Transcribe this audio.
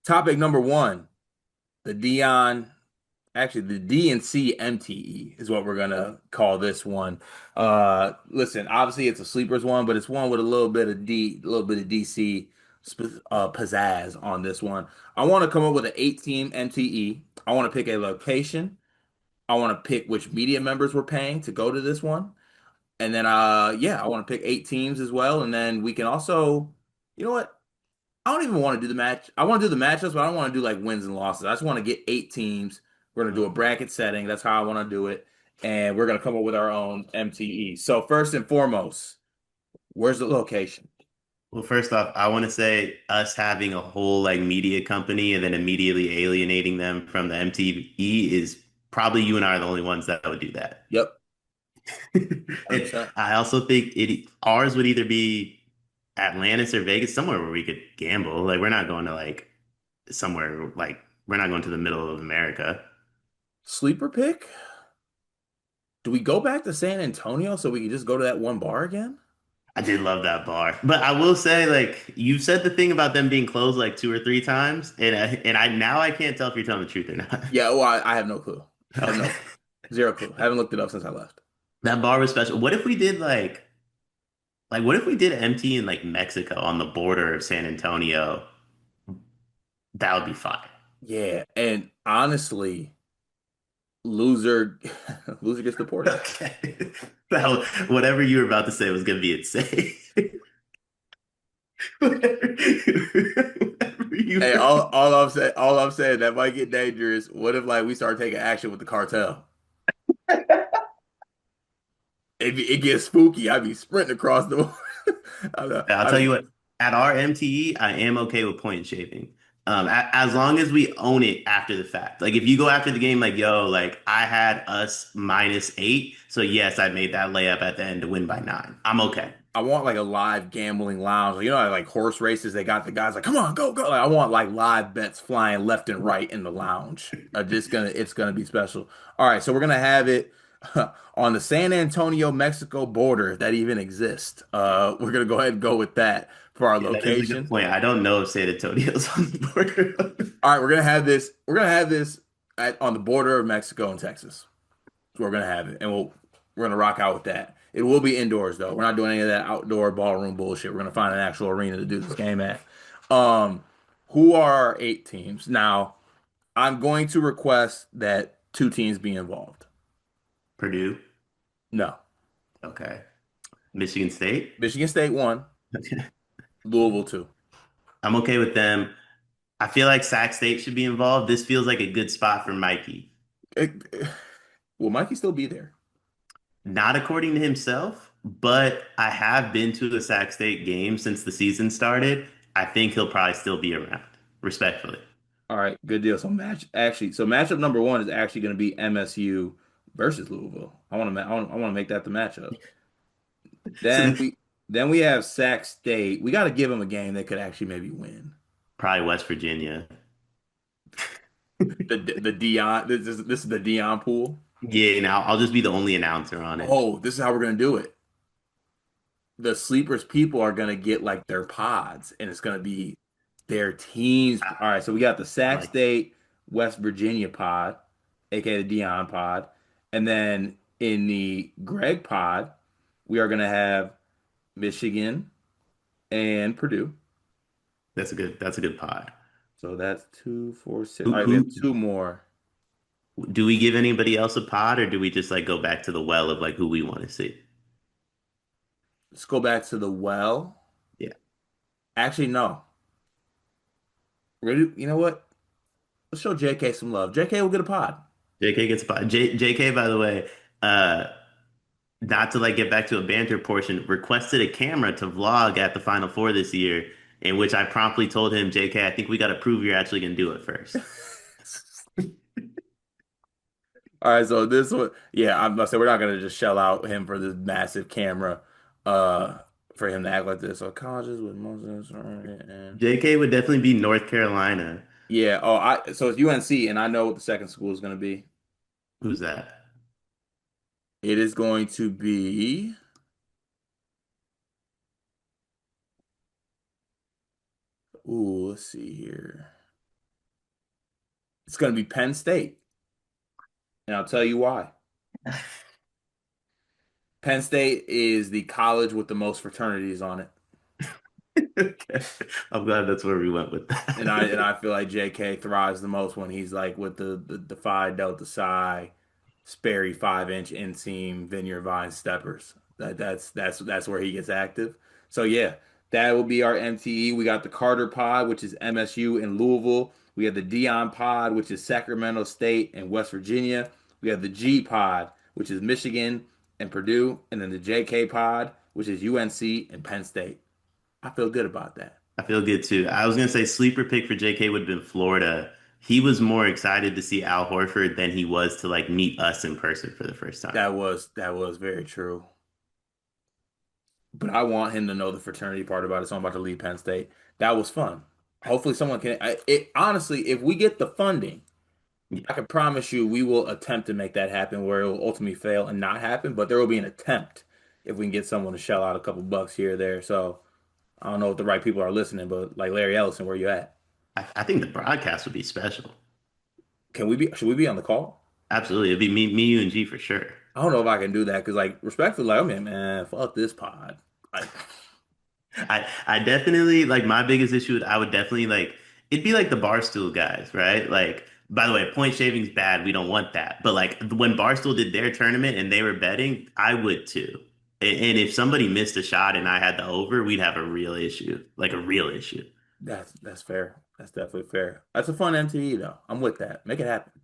Topic number one, the Dion, actually the DNC MTE is what we're gonna call this one. Listen, obviously it's a sleepers one, but it's one with a little bit of DC pizzazz on this one. I want to come up with an eight-team MTE. I want to pick a location. I want to pick which media members we're paying to go to this one. And then yeah, I want to pick eight teams as well. And then we can also, you know what? I don't even want to do the match. I want to do the matchups, but I don't want to do like wins and losses. I just want to get eight teams. We're gonna do a bracket setting. That's how I want to do it. And we're gonna come up with our own MTE. So first and foremost, where's the location? Well, first off, I want to say us having a whole like media company and then immediately alienating them from the MTE is probably you and I are the only ones that would do that. Yep, And 100%. I also think it ours would either be Atlantis or Vegas, somewhere where we could gamble. Like we're not going to like somewhere like we're not going to the middle of America. Sleeper pick? Do we go back to San Antonio so we can just go to that one bar again? I did love that bar, but I will say, like you said, the thing about them being closed like two or three times, and I now I can't tell if you're telling the truth or not. Yeah, well, I have no clue. I have Okay, no clue. Zero clue. I haven't looked it up since I left. that bar was special. What if we did like what if we did MT in like Mexico on the border of San Antonio? That would be fun. Yeah, and honestly, loser loser gets deported. Okay, whatever you were about to say was gonna be insane. Whatever you Hey, were all I'm saying, that might get dangerous. What if like we start taking action with the cartel? It gets spooky. I'd be sprinting across the I'll I tell mean, you what, at our MTE, I am okay with point shaving. As long as we own it after the fact. Like if you go after the game, like, yo, like I had us -8. So yes, I made that layup at the end to win by 9. I'm okay. I want like a live gambling lounge. You know, like horse races, they got the guys like, come on, go, go. Like, I want like live bets flying left and right in the lounge. It's gonna be special. All right, so we're gonna have it on the San Antonio, Mexico border, if that even exists. We're gonna go ahead and go with that for our Yeah, that is a good location. point. I don't know if San Antonio's on the border. All right, we're gonna have this. We're gonna have this on the border of Mexico and Texas. So we're gonna have it, and we're gonna rock out with that. It will be indoors though. We're not doing any of that outdoor ballroom bullshit. We're gonna find an actual arena to do this game at. Um, who are our eight teams? Now, I'm going to request that two teams be involved. Purdue. No, Okay. Michigan State. Michigan State one, Okay. Louisville two. I'm okay with them. I feel like Sac State should be involved. This feels like a good spot for Mikey. Will Mikey still be there? Not according to himself, but I have been to a Sac State game since the season started. I think he'll probably still be around, respectfully. All right, good deal. So matchup number one is actually going to be MSU versus Louisville. I want to make that the matchup. So Then we have Sac State. We got to give them a game they could actually maybe win. probably West Virginia. The Dion. This is the Dion pool. Yeah, now I'll just be the only announcer on it. Oh, this is how we're gonna do it. The sleepers people are gonna get like their pods, and it's gonna be their teams. I, All right, so we got the I Sac like it. State West Virginia pod, aka the Dion pod, and then in the Greg pod, we are gonna have Michigan and Purdue. That's a good pod. So that's two, four, six. All Who right, we have who two more. do we give anybody else a pod or do we just like go back to the well of like who we want to see? Let's go back to the well. Yeah. Actually, no. Really, you know what? Let's show JK some love. JK will get a pod. JK gets a pod. JK, by the way, uh not to like get back to a banter portion, requested a camera to vlog at the Final Four this year, in which I promptly told him, JK, I think we got to prove you're actually going to do it first. All right, so this one, yeah, I'm gonna say we're not gonna just shell out him for this massive camera, uh, for him to act like this. So colleges with Moses, and JK would definitely be North Carolina. yeah. Oh, so it's UNC, and I know what the second school is gonna be. Who's that? It is going to be. Ooh, let's see here. It's going to be Penn State, and I'll tell you why. Penn State is the college with the most fraternities on it. Okay. I'm glad that's where we went with And that. I feel like JK thrives the most when he's like with the Phi Delta Psi, Sperry 5 inch inseam, Vineyard Vine steppers. That's where he gets active. So yeah, that will be our MTE. We got the Carter Pod, which is MSU in Louisville. We have the Dion Pod, which is Sacramento State and West Virginia. We have the G Pod, which is Michigan and Purdue, and then the JK Pod, which is UNC and Penn State. I feel good about that. I feel good too. I was gonna say sleeper pick for JK would have been Florida. He was more excited to see Al Horford than he was to like meet us in person for the first time. That was very true. But I want him to know the fraternity part about it, so I'm about to leave Penn State. That was fun. Hopefully, someone can. Honestly, if we get the funding, I can promise you we will attempt to make that happen where it will ultimately fail and not happen, but there will be an attempt if we can get someone to shell out a couple bucks here or there. So I don't know if the right people are listening, but like Larry Ellison, where you at? I think the broadcast would be special. Should we be on the call? Absolutely. It'd be me, you, and G for sure. I don't know if I can do that because, like, respectfully, like, I mean, man, fuck this pod. Like, I definitely like my biggest issue. I would definitely like it'd be like the Barstool guys, right? Like, by the way, point shaving's bad. We don't want that. But like when Barstool did their tournament and they were betting, I would too. And if somebody missed a shot and I had the over, we'd have a real issue, like a real issue. that's fair. That's definitely fair. That's a fun MTE though. I'm with that. Make it happen.